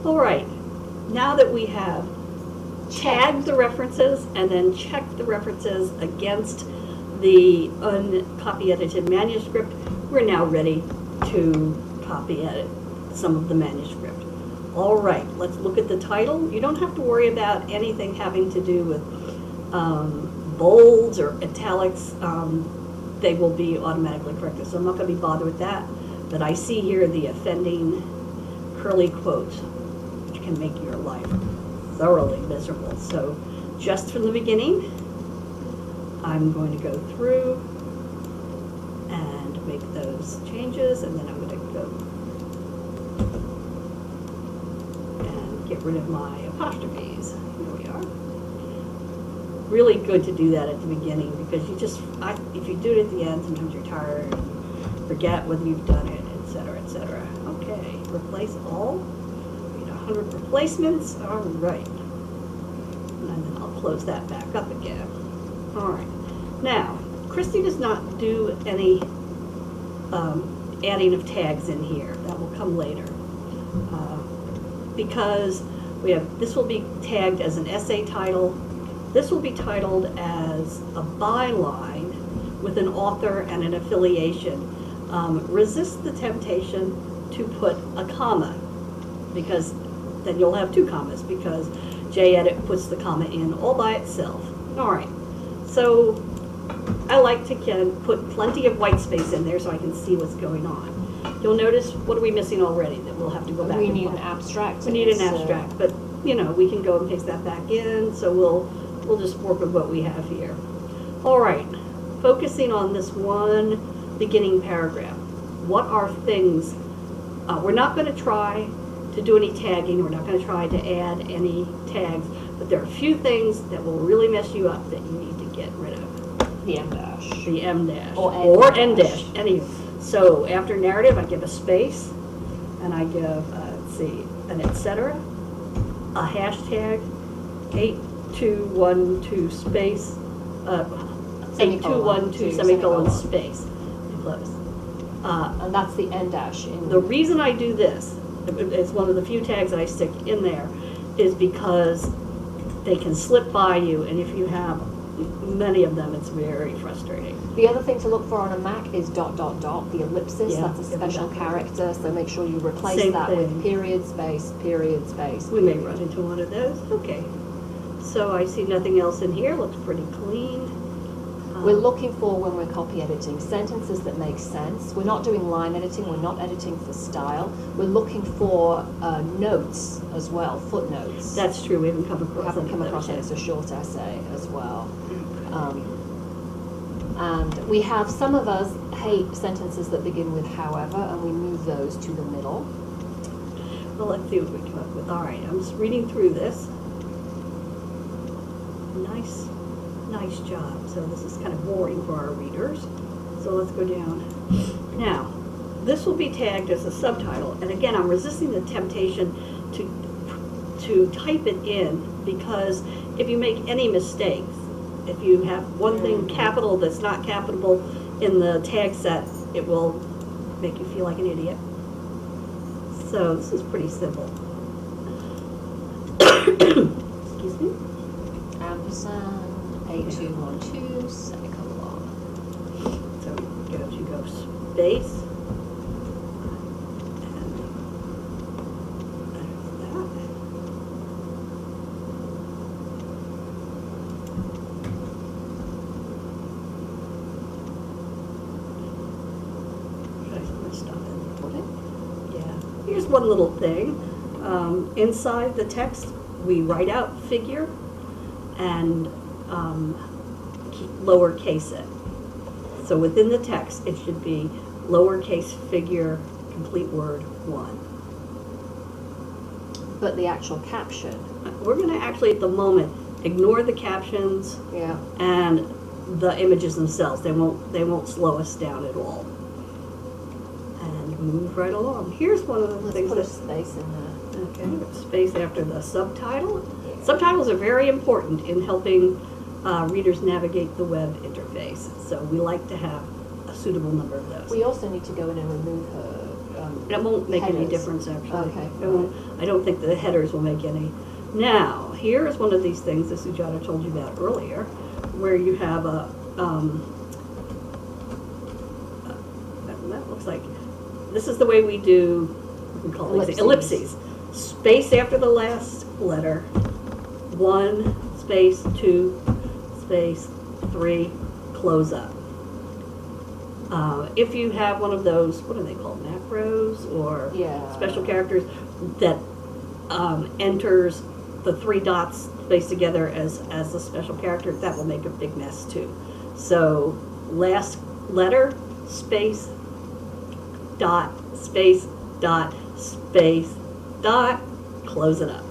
All right, now that we have tagged the references and then checked the references against the uncopy edited manuscript, we're now ready to copy edit some of the manuscript. All right, let's look at the title. You don't have to worry about anything having to do with bolds or italics. They will be automatically corrected, so I'm not going to be bothered with that. But I see here the offending curly quotes, which can make your life thoroughly miserable. So just from the beginning, I'm going to go through and make those changes, and then I'm going to go and get rid of my apostrophes. Here we are. Really good to do that at the beginning, because you just, if you do it at the end, sometimes you're tired and forget whether you've done it, etc., etc. Okay, replace all. 100 replacements. All right. And then I'll close that back up again. All right. Now, Christy does not do any adding of tags in here. That will come later. Because we have, this will be tagged as an essay title. This will be titled as a byline with an author and an affiliation. Resist the temptation to put a comma, because then you'll have two commas, because JEdit puts the comma in all by itself. All right, so I like to put plenty of white space in there so I can see what's going on. You'll notice, what are we missing already that we'll have to go back? We need an abstract. We need an abstract, but you know, we can go and paste that back in, so we'll just work with what we have here. All right, focusing on this one beginning paragraph. What are things, we're not going to try to do any tagging, we're not going to try to add any tags, but there are a few things that will really mess you up that you need to get rid of. The M dash. The M dash. Or N dash. Any. So after narrative, I give a space, and I give, let's see, an etc., a hashtag, 8212 space, 8212 semicolon space, and close. And that's the N dash. The reason I do this, it's one of the few tags that I stick in there, is because they can slip by you, and if you have many of them, it's very frustrating. The other thing to look for on a Mac is ... the ellipsis. Yeah, that's a special character, so make sure you replace Same that thing. with period, space, period, space. We may run into one of those. Okay. So I see nothing else in here. Looks pretty clean. We're looking for, when we're copy editing, sentences that make sense. We're not doing line editing, we're not editing for style. We're looking for notes as well, footnotes. That's true. We haven't come across. We haven't come any of across those it. It's yet. a short essay as well. And we have, some of us hate sentences that begin with however, and we move those to the middle. Well, let's see what we come up with. All right, I'm just reading through this. Nice job. So this is kind of boring for our readers. So let's go down. Now, this will be tagged as a subtitle. And again, I'm resisting the temptation to type it in, because if you make any mistakes, if you have one thing capital that's not capitable in the tag set, it will make you feel like an idiot. So this is pretty simple. Excuse me. Ampersand, 8212, semicolon. So you go space. And there's that. Should I put my stuff in? Okay. Yeah. Here's one little thing. Inside the text, we write out figure and lowercase it. So within the text, it should be lowercase figure, complete word 1. But the actual caption. We're going to actually, at the moment, ignore the captions Yeah. and the images themselves. They won't slow us down at all. And move right along. Here's one of the Let's things put a that. space in there. Okay, space after the subtitle. Yeah. Subtitles are very important in helping readers navigate the web interface. So we like to have a suitable number of those. We also need to go in and remove her It won't make any Headers. difference, actually. Okay, It won't, I don't think the headers will make any. Now, here is one of these things that Sujata told you about earlier, where you have that looks like, this is the way we do, we call it Ellipses. ellipses. Space after the last letter, 1, space, 2, space, 3, close up. If you have one of those, what are they called, macros or Yeah. special characters that enters the 3 dots spaced together as a special character, that will make a big mess too. So last letter, space, dot, space, dot, space, dot, close it up.